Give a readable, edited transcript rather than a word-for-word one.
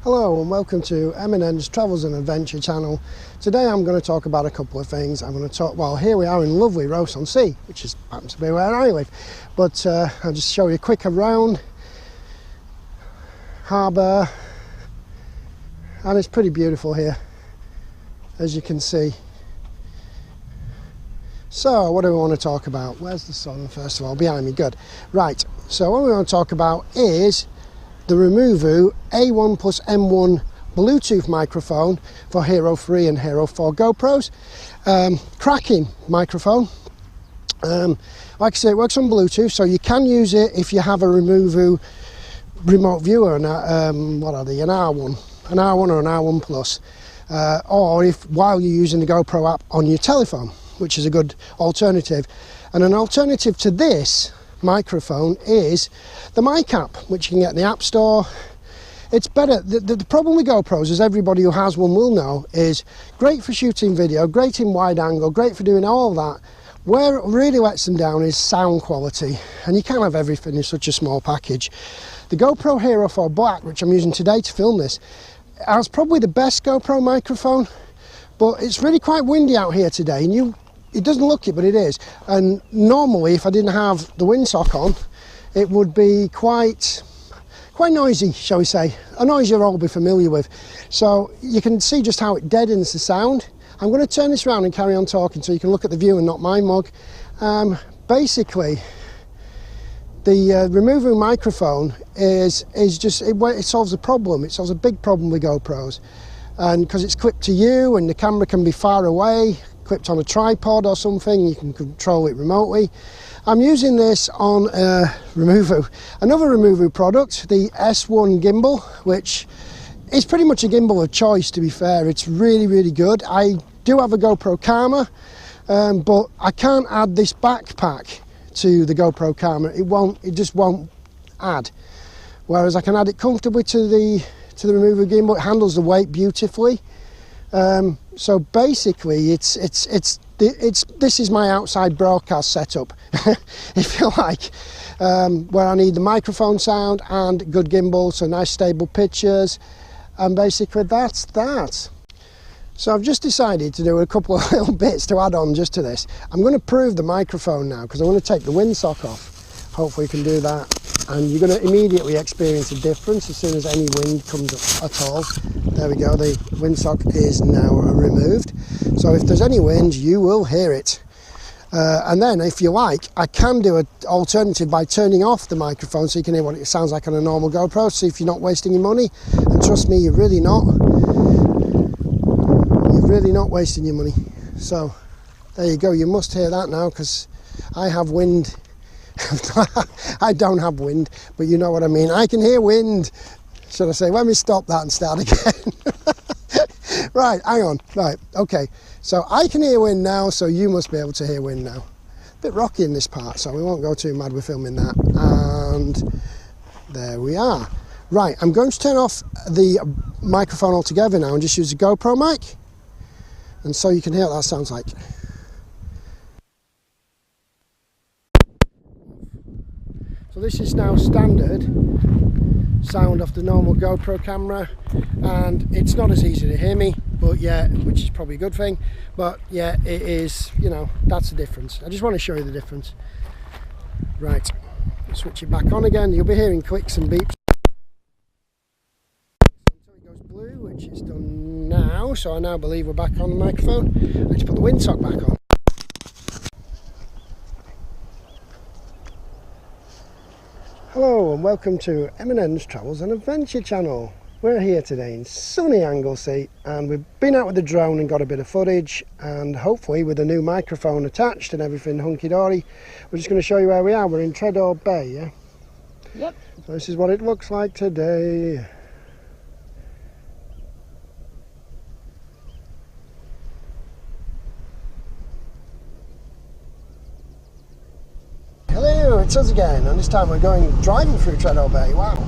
Hello and welcome to M&N's Travels and Adventure channel. Today I'm going to talk about a couple of things. I'm going to talk, well, here we are in lovely Ross-on-Sea, which happens to be where I live. But I'll just show you a quick around harbour, and it's pretty beautiful here, as you can see. So what do we want to talk about? Where's the sun, first of all? Behind me, good. Right, so what we want to talk about is the Removu A1 plus M1 Bluetooth microphone for Hero 3 and Hero 4 GoPros. Cracking microphone. Like I say, it works on Bluetooth, so you can use it if you have a Removu remote viewer, what are they, an R1 or an R1 Plus, or if while you're using the GoPro app on your telephone, which is a good alternative. And an alternative to this microphone is the Mic app, which you can get in the App Store. It's better. The problem with GoPros, as everybody who has one will know, is great for shooting video, great in wide angle, great for doing all that. Where it really lets them down is sound quality, and you can't have everything in such a small package. The GoPro Hero 4 Black, which I'm using today to film this, has probably the best GoPro microphone, but it's really quite windy out here today, and it doesn't look it, but it is. And normally, if I didn't have the windsock on, it would be quite noisy, shall we say. A noise you'll all be familiar with. So you can see just how it deadens the sound. I'm going to turn this around and carry on talking so you can look at the view and not my mug. Basically, the Removu microphone is just, it solves a problem. It solves a big problem with GoPros. And because it's clipped to you and the camera can be far away, clipped on a tripod or something, you can control it remotely. I'm using this on Removu, another Removu product, the S1 gimbal, which is pretty much a gimbal of choice, to be fair. It's really, really good. I do have a GoPro Karma, but I can't add this backpack to the GoPro Karma. It just won't add. Whereas I can add it comfortably to the Removu gimbal. It handles the weight beautifully. So basically, this is my outside broadcast setup, if you like, where I need the microphone sound and good gimbal, so nice stable pictures, and basically that's that. So I've just decided to do a couple of little bits to add on just to this. I'm going to prove the microphone now, because I want to take the windsock off. Hopefully you can do that. And you're going to immediately experience a difference as soon as any wind comes up at all. There we go, the windsock is now removed. So if there's any wind, you will hear it. And then, if you like, I can do an alternative by turning off the microphone so you can hear what it sounds like on a normal GoPro, see if you're not wasting your money. And trust me, you're really not. You're really not wasting your money. So, there you go, you must hear that now, because I have wind. I don't have wind, but you know what I mean. I can hear wind. Should I say, let me stop that and start again. Right, hang on. Right, okay. So I can hear wind now, so you must be able to hear wind now. A bit rocky in this part, so we won't go too mad with filming that. And there we are. Right, I'm going to turn off the microphone altogether now and just use the GoPro mic. And so you can hear what that sounds like. So this is now standard sound off the normal GoPro camera, and it's not as easy to hear me, but yeah, which is probably a good thing, but yeah, it is, you know, that's the difference. I just want to show you the difference. Right, switch it back on again. You'll be hearing clicks and beeps until it goes blue, which is done now. So I now believe we're back on the microphone. I just put the windsock back on. Hello and welcome to M&N's Travels and Adventure channel. We're here today in sunny Anglesey, and we've been out with the drone and got a bit of footage, and hopefully with a new microphone attached and everything hunky-dory, we're just going to show you where we are. We're in Treador Bay, yeah? Yep. So this is what it looks like today. Hello, it's us again, and this time we're driving through Treador Bay. Wow.